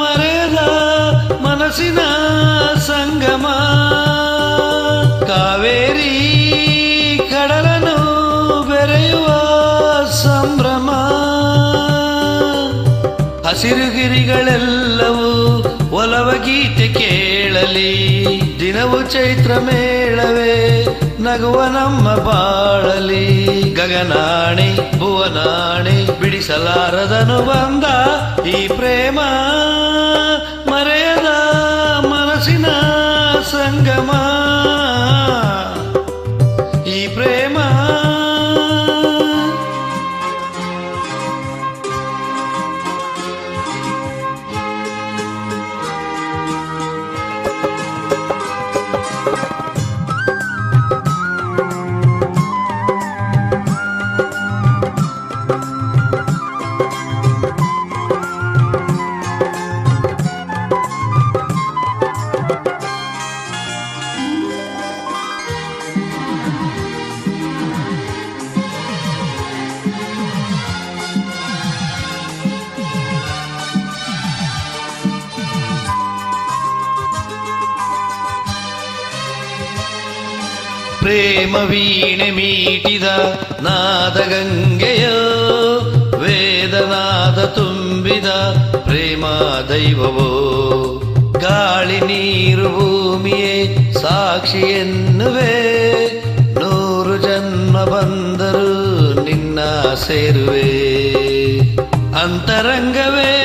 ಮರೆಯದ ಮನಸ್ಸಿನ ಸಂಗಮ, ಕಾವೇರಿ ಕಡಲನು ಬೆರೆಯುವ ಸಂಭ್ರಮ. ಹಸಿರುಗಿರಿಗಳೆಲ್ಲವೂ ಒಲವ ಗೀತೆ ಕೇಳಲಿ, ದಿನವು ಚೈತ್ರ ಮೇಳವೇ ನಗುವ ನಮ್ಮ ಬಾಳಲಿ. ಗಗನಾಣೆ ಭುವನಾಣೆ ಬಿಡಿಸಲಾರದನು ಬಂದ ಈ ಪ್ರೇಮ, ಮರೆಯದ ಮನಸ್ಸಿನ ಸಂಗಮ ಈ ಪ್ರೇಮ. ಪ್ರೇಮ ವೀಣೆ ಮೀಟಿದ ನಾದಗಂಗೆಯೋ, ವೇದನಾದ ತುಂಬಿದ ಪ್ರೇಮ ದೈವವೋ. ಗಾಳಿ ನೀರು ಭೂಮಿಯೇ ಸಾಕ್ಷಿ ಎನ್ನುವೆ, 100 ಜನ್ಮ ಬಂದರೂ ನಿನ್ನ ಸೇರುವೆ. ಅಂತರಂಗವೇ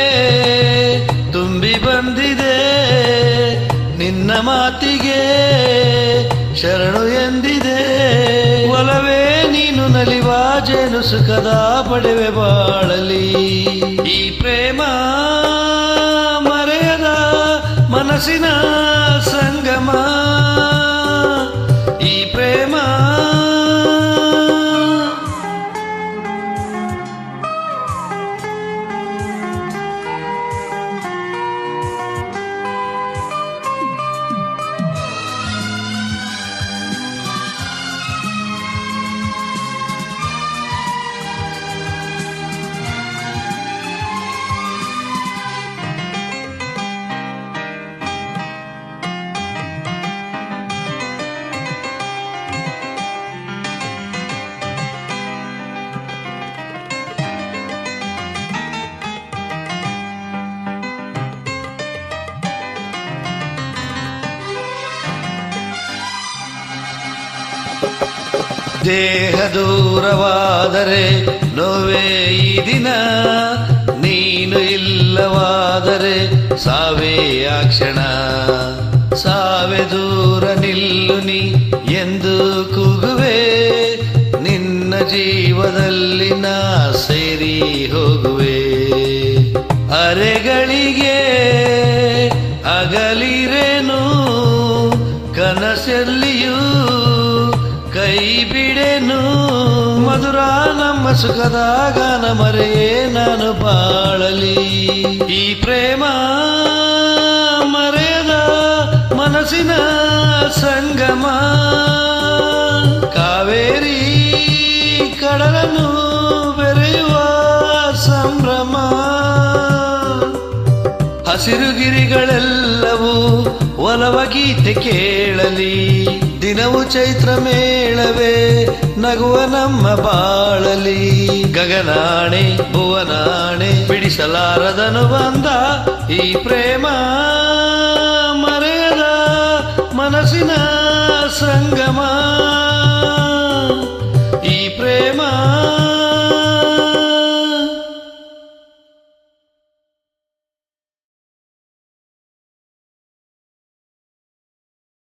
ತುಂಬಿ ಬಂದಿದೆ ನಿನ್ನ ಮಾತಿಗೆ, ಶರಣು ಎಂದಿದೆ ಒಲವೇ ನೀನು ನಲಿವ ಜೇನು ಸುಖದ ಪಡೆವೆ ಬಾಳಲಿ. ಈ ಪ್ರೇಮ ಮರೆಯದ ಮನಸ್ಸಿನ ಸಂಗಮ ಈ ಪ್ರೇಮ. ದೇಹ ದೂರವಾದರೆ ನೋವೇ ಈ ದಿನ, ನೀನು ಇಲ್ಲವಾದರೆ ಸಾವೇ ಆ ಕ್ಷಣ. ಸಾವೆ ದೂರ ನಿಲ್ಲು ನೀ ಎಂದು ಕೂಗುವೆ, ನಿನ್ನ ಜೀವದಲ್ಲಿ ನಾ ಸೇರಿ ಹೋಗುವೆ. ಅರೆಗಳಿಗೆ ಅಗಲಿರೇನು ಕನಸಲ್ಲಿಯೂ ಕೈ ಬಿಡೆನು, ಮಧುರ ನಮ್ಮ ಸುಖದ ಗಾನ ಮರೆಯೇ ನಾನು ಬಾಳಲಿ. ಈ ಪ್ರೇಮ ಮರೆಯದ ಮನಸ್ಸಿನ ಸಂಗಮ, ಕಾವೇರಿ ಕಡಲನ್ನು ಬೆರೆಯುವ ಸಂಭ್ರಮ. ಹಸಿರುಗಿರಿಗಳೆಲ್ಲವೂ ಒಲವ ಗೀತೆ ಕೇಳಲಿ, ದಿನವು ಚೈತ್ರ ಮೇಳವೇ ನಗುವ ನಮ್ಮ ಬಾಳಲಿ. ಗಗನಾಣೆ ಭುವನಾಣೆ ಬಿಡಿಸಲಾರದನು ಬಂದ ಈ ಪ್ರೇಮ, ಮರೆಯದ ಮನಸ್ಸಿನ ಸಂಗಮ.